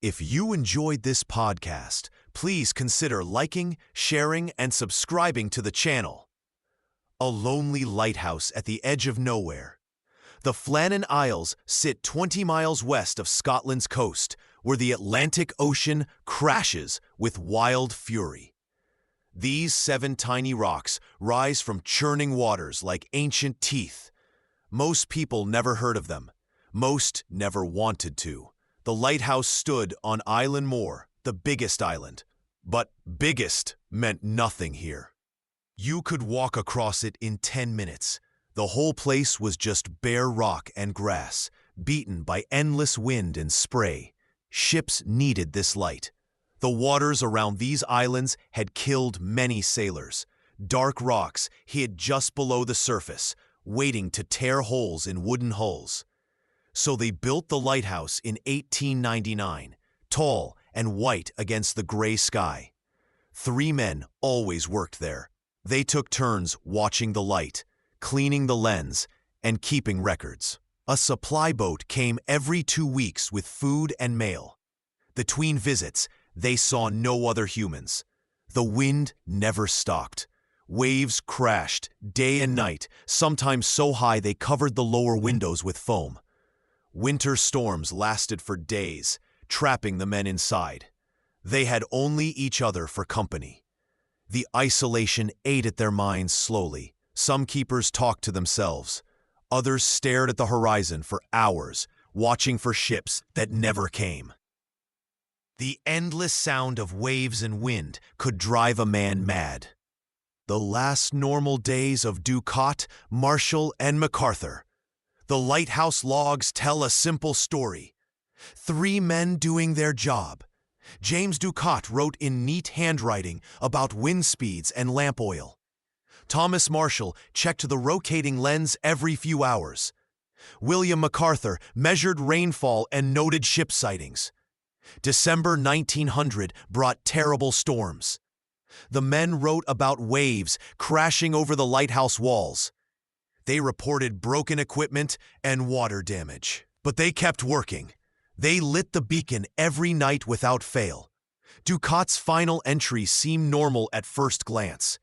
If you enjoyed this podcast, please consider liking, sharing, and subscribing to the channel. A lonely lighthouse at the edge of nowhere. The Flannan Isles sit 20 miles west of Scotland's coast, where the Atlantic Ocean crashes with wild fury. These 7 tiny rocks rise from churning waters like ancient teeth. Most people never heard of them. Most never wanted to. The lighthouse stood on Island Moor, the biggest island. But biggest meant nothing here. You could walk across it in 10 minutes. The whole place was just bare rock and grass, beaten by endless wind and spray. Ships needed this light. The waters around these islands had killed many sailors. Dark rocks hid just below the surface, waiting to tear holes in wooden hulls. So they built the lighthouse in 1899, tall and white against the gray sky. 3 men always worked there. They took turns watching the light, cleaning the lens, and keeping records. A supply boat came every 2 weeks with food and mail. Between visits, they saw no other humans. The wind never stopped. Waves crashed day and night, sometimes so high they covered the lower windows with foam. Winter storms lasted for days, trapping the men inside. They had only each other for company. The isolation ate at their minds slowly. Some keepers talked to themselves. Others stared at the horizon for hours, watching for ships that never came. The endless sound of waves and wind could drive a man mad. The last normal days of Ducat, Marshall, and MacArthur. The lighthouse logs tell a simple story. 3 men doing their job. James Ducat wrote in neat handwriting about wind speeds and lamp oil. Thomas Marshall checked the rotating lens every few hours. William MacArthur measured rainfall and noted ship sightings. December 1900 brought terrible storms. The men wrote about waves crashing over the lighthouse walls. They reported broken equipment and water damage. But they kept working. They lit the beacon every night without fail. Ducat's final entry seemed normal at first glance.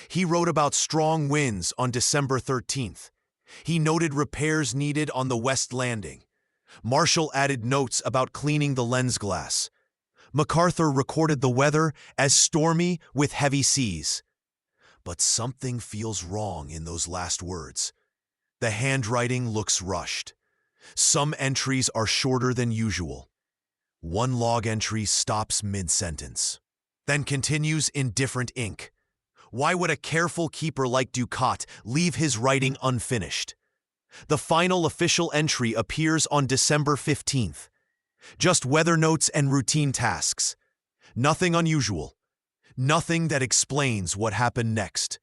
He wrote about strong winds on December 13th. He noted repairs needed on the west landing. Marshall added notes about cleaning the lens glass. MacArthur recorded the weather as stormy with heavy seas. But something feels wrong in those last words. The handwriting looks rushed. Some entries are shorter than usual. One log entry stops mid-sentence, then continues in different ink. Why would a careful keeper like Ducat leave his writing unfinished? The final official entry appears on December 15th. Just weather notes and routine tasks. Nothing unusual. Nothing that explains what happened next.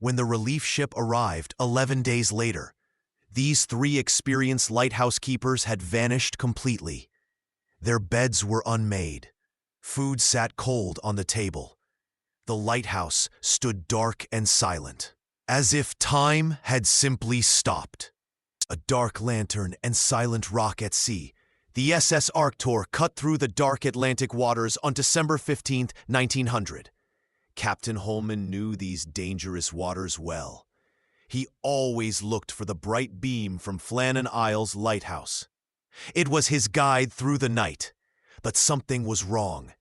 When the relief ship arrived 11 days later, these 3 experienced lighthouse keepers had vanished completely. Their beds were unmade. Food sat cold on the table. The lighthouse stood dark and silent, as if time had simply stopped. A dark lantern and silent rock at sea, the SS Arctur cut through the dark Atlantic waters on December 15, 1900. Captain Holman knew these dangerous waters well. He always looked for the bright beam from Flannan Isles lighthouse. It was his guide through the night. But something was wrong.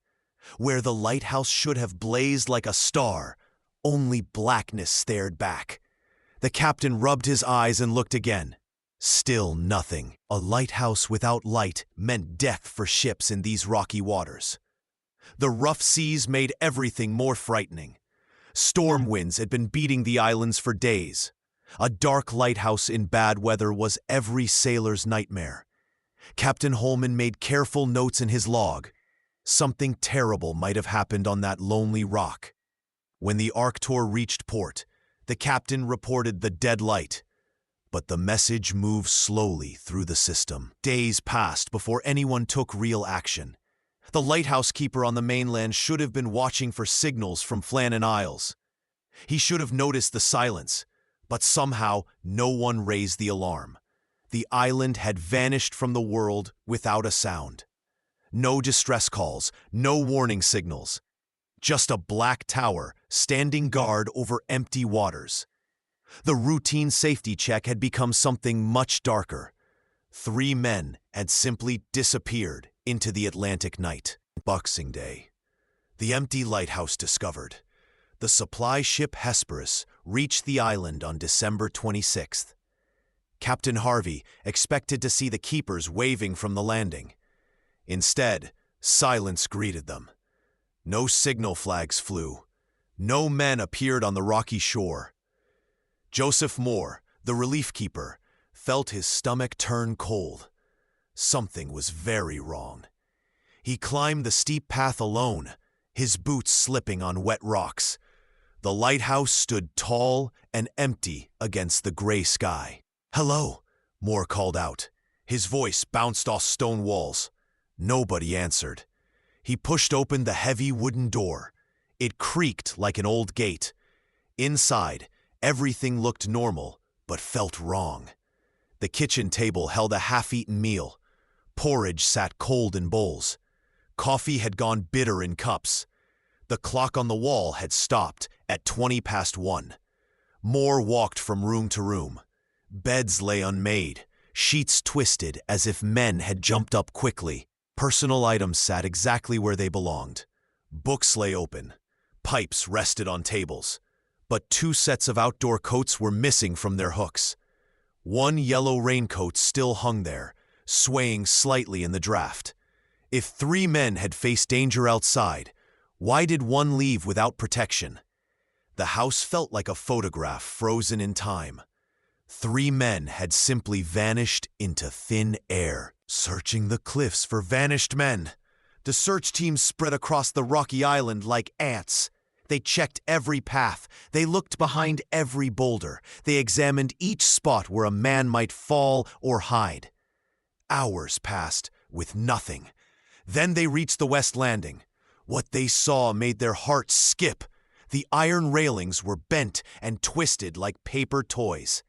Where the lighthouse should have blazed like a star, only blackness stared back. The captain rubbed his eyes and looked again. Still nothing. A lighthouse without light meant death for ships in these rocky waters. The rough seas made everything more frightening. Storm winds had been beating the islands for days. A dark lighthouse in bad weather was every sailor's nightmare. Captain Holman made careful notes in his log. Something terrible might have happened on that lonely rock. When the Arctur reached port, the captain reported the dead light. But the message moved slowly through the system. Days passed before anyone took real action. The lighthouse keeper on the mainland should have been watching for signals from Flannan Isles. He should have noticed the silence, but somehow no one raised the alarm. The island had vanished from the world without a sound. No distress calls, no warning signals. Just a black tower standing guard over empty waters. The routine safety check had become something much darker. 3 men had simply disappeared into the Atlantic night. Boxing Day. The empty lighthouse discovered. The supply ship Hesperus reached the island on December 26th. Captain Harvey expected to see the keepers waving from the landing. Instead, silence greeted them. No signal flags flew. No men appeared on the rocky shore. Joseph Moore, the relief keeper, felt his stomach turn cold. Something was very wrong. He climbed the steep path alone, his boots slipping on wet rocks. The lighthouse stood tall and empty against the gray sky. "Hello," Moore called out. His voice bounced off stone walls. Nobody answered. He pushed open the heavy wooden door. It creaked like an old gate. Inside, everything looked normal, but felt wrong. The kitchen table held a half-eaten meal. Porridge sat cold in bowls. Coffee had gone bitter in cups. The clock on the wall had stopped at 20 past 1. Moore walked from room to room. Beds lay unmade, sheets twisted as if men had jumped up quickly. Personal items sat exactly where they belonged. Books lay open. Pipes rested on tables. But 2 sets of outdoor coats were missing from their hooks. One yellow raincoat still hung there, swaying slightly in the draft. If 3 men had faced danger outside, why did one leave without protection? The house felt like a photograph frozen in time. 3 men had simply vanished into thin air. Searching the cliffs for vanished men. The search teams spread across the rocky island like ants. They checked every path. They looked behind every boulder. They examined each spot where a man might fall or hide. Hours passed with nothing. Then they reached the West Landing. What they saw made their hearts skip. The iron railings were bent and twisted like paper toys.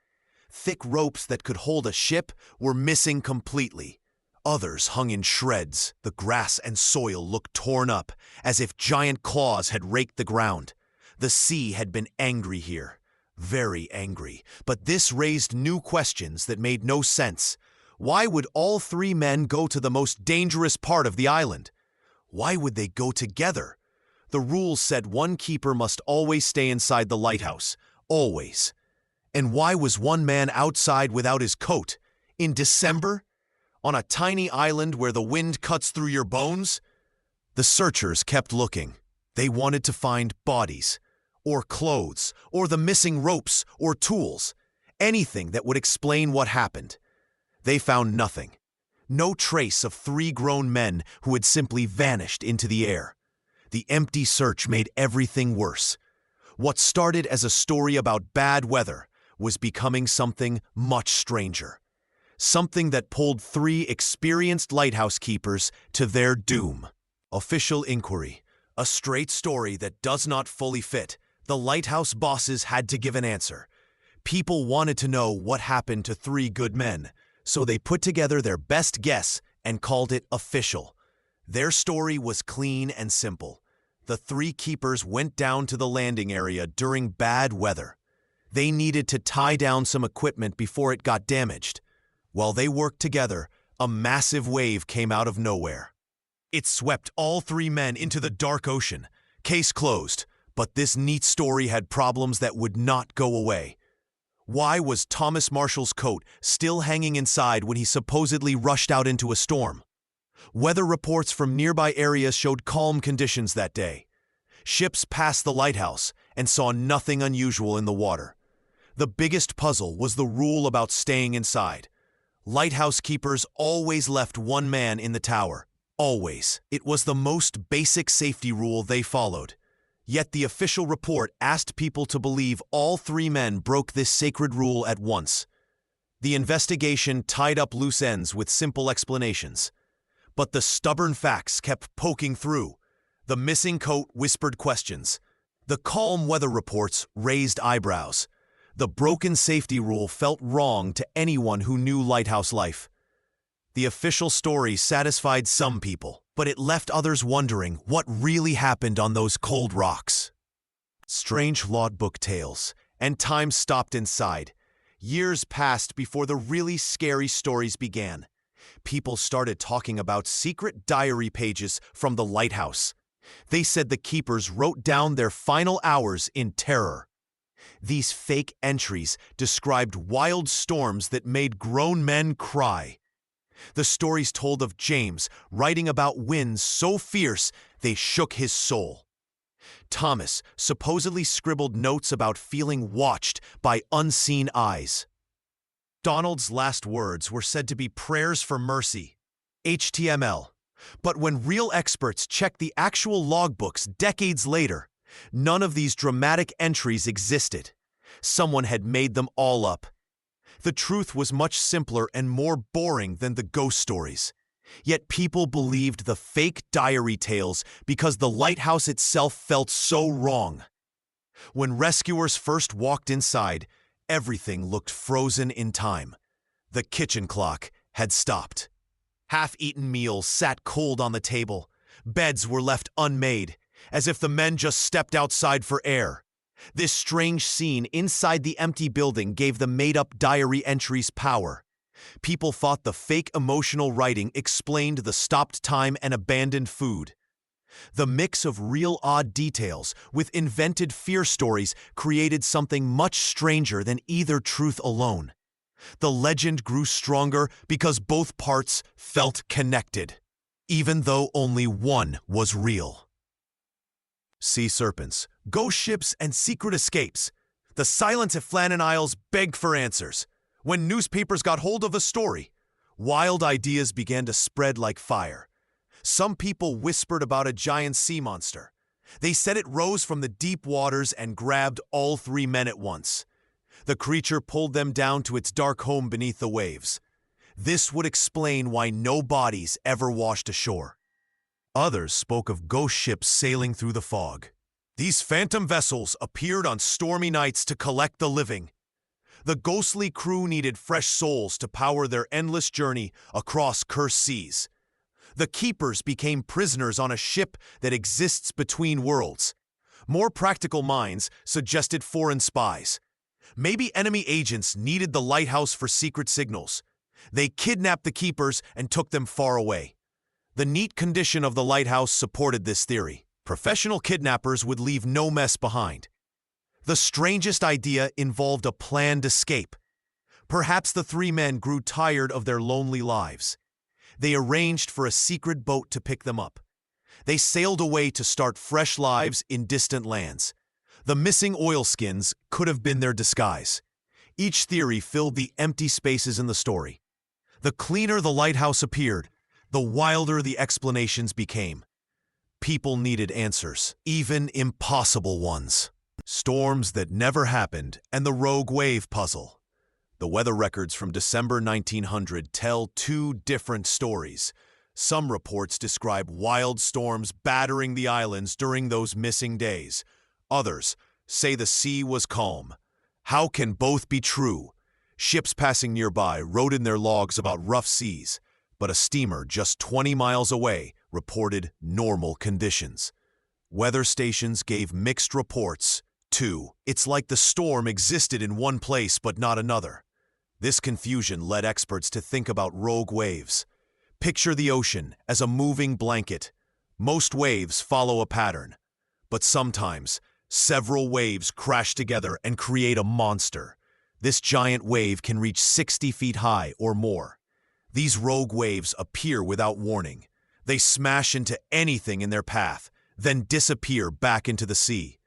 Thick ropes that could hold a ship were missing completely. Others hung in shreds. The grass and soil looked torn up, as if giant claws had raked the ground. The sea had been angry here, very angry, but this raised new questions that made no sense. Why would all 3 men go to the most dangerous part of the island? Why would they go together? The rules said one keeper must always stay inside the lighthouse, always. And why was one man outside without his coat? In December? On a tiny island where the wind cuts through your bones? The searchers kept looking. They wanted to find bodies, or clothes, or the missing ropes, or tools. Anything that would explain what happened. They found nothing. No trace of 3 grown men who had simply vanished into the air. The empty search made everything worse. What started as a story about bad weather was becoming something much stranger. Something that pulled 3 experienced lighthouse keepers to their doom. Official inquiry. A straight story that does not fully fit. The lighthouse bosses had to give an answer. People wanted to know what happened to 3 good men, so they put together their best guess and called it official. Their story was clean and simple. The 3 keepers went down to the landing area during bad weather. They needed to tie down some equipment before it got damaged. While they worked together, a massive wave came out of nowhere. It swept all 3 men into the dark ocean. Case closed, but this neat story had problems that would not go away. Why was Thomas Marshall's coat still hanging inside when he supposedly rushed out into a storm? Weather reports from nearby areas showed calm conditions that day. Ships passed the lighthouse and saw nothing unusual in the water. The biggest puzzle was the rule about staying inside. Lighthouse keepers always left 1 man in the tower. Always. It was the most basic safety rule they followed. Yet the official report asked people to believe all 3 men broke this sacred rule at once. The investigation tied up loose ends with simple explanations. But the stubborn facts kept poking through. The missing coat whispered questions. The calm weather reports raised eyebrows. The broken safety rule felt wrong to anyone who knew lighthouse life. The official story satisfied some people, but it left others wondering what really happened on those cold rocks. Strange Logbook tales, and time stopped inside. Years passed before the really scary stories began. People started talking about secret diary pages from the Lighthouse. They said the keepers wrote down their final hours in terror. These fake entries described wild storms that made grown men cry. The stories told of James writing about winds so fierce they shook his soul. Thomas supposedly scribbled notes about feeling watched by unseen eyes. Donald's last words were said to be prayers for mercy, HTML. But when real experts checked the actual logbooks decades later, none of these dramatic entries existed. Someone had made them all up. The truth was much simpler and more boring than the ghost stories. Yet people believed the fake diary tales because the lighthouse itself felt so wrong. When rescuers first walked inside, everything looked frozen in time. The kitchen clock had stopped. Half-eaten meals sat cold on the table. Beds were left unmade, as if the men just stepped outside for air. This strange scene inside the empty building gave the made-up diary entries power. People thought the fake emotional writing explained the stopped time and abandoned food. The mix of real odd details with invented fear stories created something much stranger than either truth alone. The legend grew stronger because both parts felt connected, even though only one was real. Sea serpents, ghost ships, and secret escapes. The silence at Flannan Isles begged for answers. When newspapers got hold of the story, wild ideas began to spread like fire. Some people whispered about a giant sea monster. They said it rose from the deep waters and grabbed all three men at once. The creature pulled them down to its dark home beneath the waves. This would explain why no bodies ever washed ashore. Others spoke of ghost ships sailing through the fog. These phantom vessels appeared on stormy nights to collect the living. The ghostly crew needed fresh souls to power their endless journey across cursed seas. The keepers became prisoners on a ship that exists between worlds. More practical minds suggested foreign spies. Maybe enemy agents needed the lighthouse for secret signals. They kidnapped the keepers and took them far away. The neat condition of the lighthouse supported this theory. Professional kidnappers would leave no mess behind. The strangest idea involved a planned escape. Perhaps the three men grew tired of their lonely lives. They arranged for a secret boat to pick them up. They sailed away to start fresh lives in distant lands. The missing oilskins could have been their disguise. Each theory filled the empty spaces in the story. The cleaner the lighthouse appeared, the wilder the explanations became. People needed answers, even impossible ones. Storms that never happened and the rogue wave puzzle. The weather records from December 1900 tell two different stories. Some reports describe wild storms battering the islands during those missing days. Others say the sea was calm. How can both be true? Ships passing nearby wrote in their logs about rough seas, but a steamer just 20 miles away reported normal conditions. Weather stations gave mixed reports, too. It's like the storm existed in one place but not another. This confusion led experts to think about rogue waves. Picture the ocean as a moving blanket. Most waves follow a pattern, but sometimes several waves crash together and create a monster. This giant wave can reach 60 feet high or more. These rogue waves appear without warning. They smash into anything in their path, then disappear back into the sea.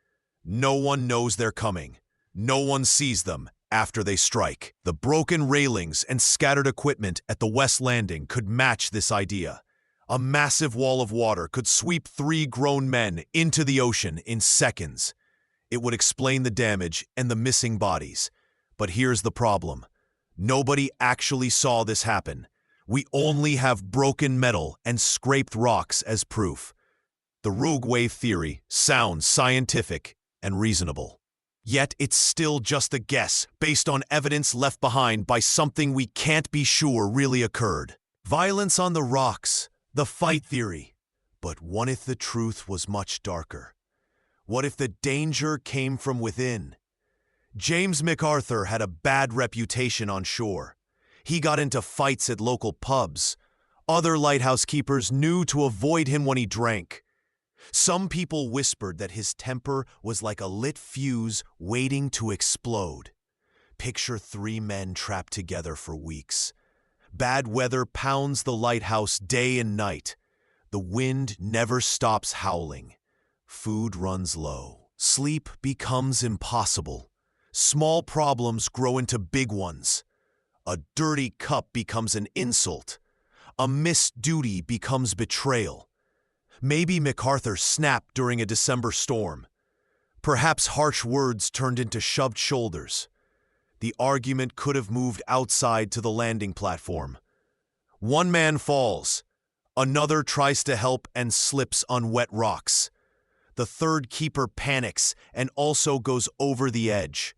No one knows they're coming. No one sees them after they strike. The broken railings and scattered equipment at the West Landing could match this idea. A massive wall of water could sweep three grown men into the ocean in seconds. It would explain the damage and the missing bodies. But here's the problem. Nobody actually saw this happen. We only have broken metal and scraped rocks as proof. The rogue wave theory sounds scientific and reasonable. Yet it's still just a guess based on evidence left behind by something we can't be sure really occurred. Violence on the rocks, the fight theory. But what if the truth was much darker? What if the danger came from within? James MacArthur had a bad reputation on shore. He got into fights at local pubs. Other lighthouse keepers knew to avoid him when he drank. Some people whispered that his temper was like a lit fuse waiting to explode. Picture 3 men trapped together for weeks. Bad weather pounds the lighthouse day and night. The wind never stops howling. Food runs low. Sleep becomes impossible. Small problems grow into big ones. A dirty cup becomes an insult. A missed duty becomes betrayal. Maybe MacArthur snapped during a December storm. Perhaps harsh words turned into shoved shoulders. The argument could have moved outside to the landing platform. One man falls. Another tries to help and slips on wet rocks. The third keeper panics and also goes over the edge.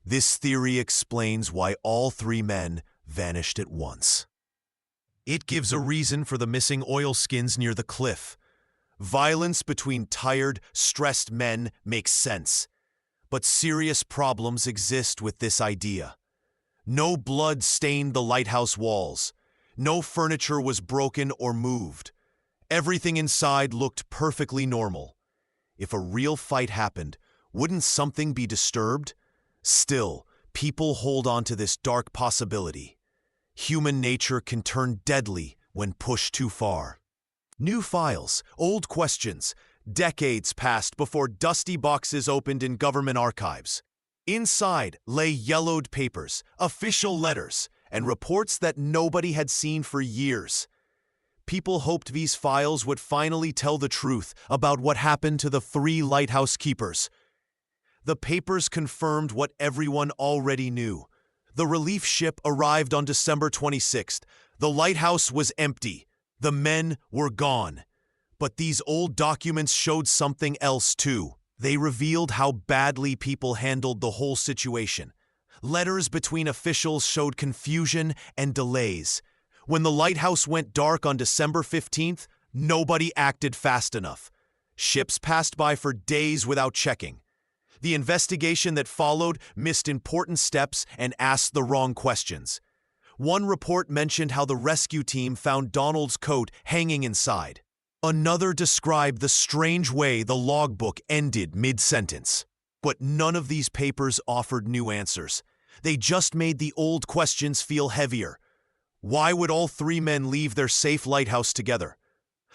This theory explains why all 3 men vanished at once. It gives a reason for the missing oilskins near the cliff. Violence between tired, stressed men makes sense. But serious problems exist with this idea. No blood stained the lighthouse walls. No furniture was broken or moved. Everything inside looked perfectly normal. If a real fight happened, wouldn't something be disturbed? Still, people hold on to this dark possibility. Human nature can turn deadly when pushed too far. New files, old questions. Decades passed before dusty boxes opened in government archives. Inside lay yellowed papers, official letters, and reports that nobody had seen for years. People hoped these files would finally tell the truth about what happened to the 3 lighthouse keepers. The papers confirmed what everyone already knew. The relief ship arrived on December 26th. The lighthouse was empty. The men were gone. But these old documents showed something else too. They revealed how badly people handled the whole situation. Letters between officials showed confusion and delays. When the lighthouse went dark on December 15th, nobody acted fast enough. Ships passed by for days without checking. The investigation that followed missed important steps and asked the wrong questions. One report mentioned how the rescue team found Donald's coat hanging inside. Another described the strange way the logbook ended mid-sentence. But none of these papers offered new answers. They just made the old questions feel heavier. Why would all 3 men leave their safe lighthouse together?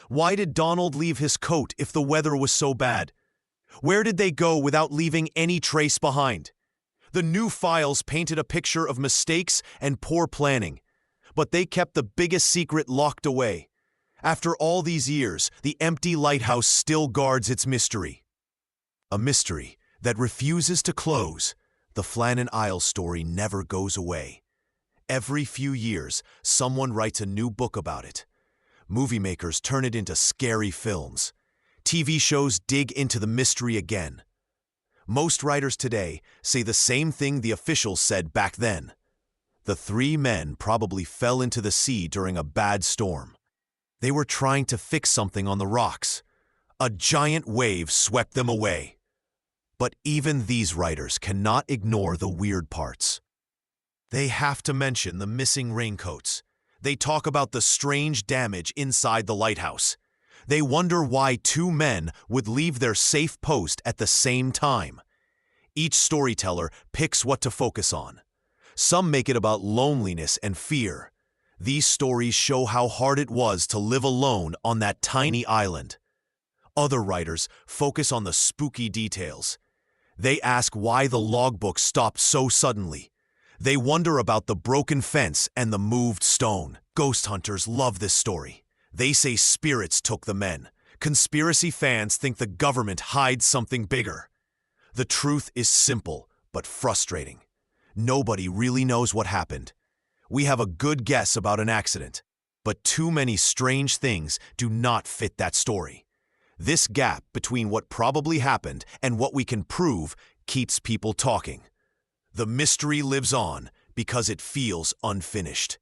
Why did Donald leave his coat if the weather was so bad? Where did they go without leaving any trace behind? The new files painted a picture of mistakes and poor planning, but they kept the biggest secret locked away. After all these years, the empty lighthouse still guards its mystery. A mystery that refuses to close. The Flannan Isles story never goes away. Every few years, someone writes a new book about it. Movie makers turn it into scary films. TV shows dig into the mystery again. Most writers today say the same thing the officials said back then. The 3 men probably fell into the sea during a bad storm. They were trying to fix something on the rocks. A giant wave swept them away. But even these writers cannot ignore the weird parts. They have to mention the missing raincoats. They talk about the strange damage inside the lighthouse. They wonder why 2 men would leave their safe post at the same time. Each storyteller picks what to focus on. Some make it about loneliness and fear. These stories show how hard it was to live alone on that tiny island. Other writers focus on the spooky details. They ask why the logbook stopped so suddenly. They wonder about the broken fence and the moved stone. Ghost hunters love this story. They say spirits took the men. Conspiracy fans think the government hides something bigger. The truth is simple, but frustrating. Nobody really knows what happened. We have a good guess about an accident, but too many strange things do not fit that story. This gap between what probably happened and what we can prove keeps people talking. The mystery lives on because it feels unfinished.